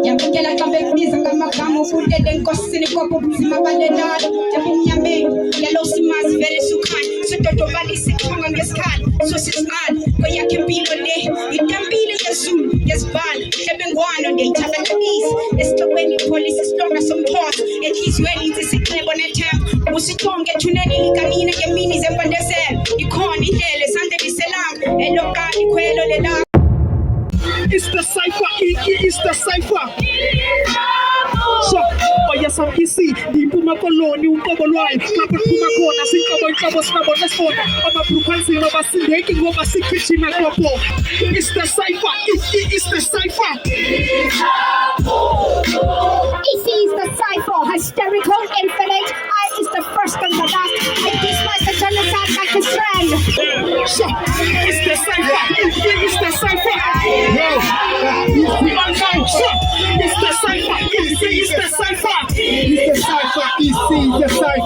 Yamukela kabeza kama kama fude den kosini kopo mzima bade dado. Jabunyame yellow simas very sukan. So toto bali sikanga ngeskan. So siskan ko yakembilo de. Itambilo yesu yes ban. Ebengwano de tabakadis. Esto when police storm some horse. And he's ready to sit there on a time. Usitonge tuneni likamina yamini zembandese. Ikoni hele sante biselam. Elokani kwelo le da. It's the cipher, it's the cipher. So, vaya Sam easy, di pumakoloni unkaboloy, kapag pumakona, singkaboy kabos na bon na spot, o maprupan sila basindeking o masikrichi na kopo. It's the cipher, it's the cipher. Easy is the cipher, hysterical, infinite. I is the first and the last. I despise the genocide like his friend. So, it's the cipher, it's the cipher. It's the cipher, it's the cipher. It's the cipher, it's the cipher.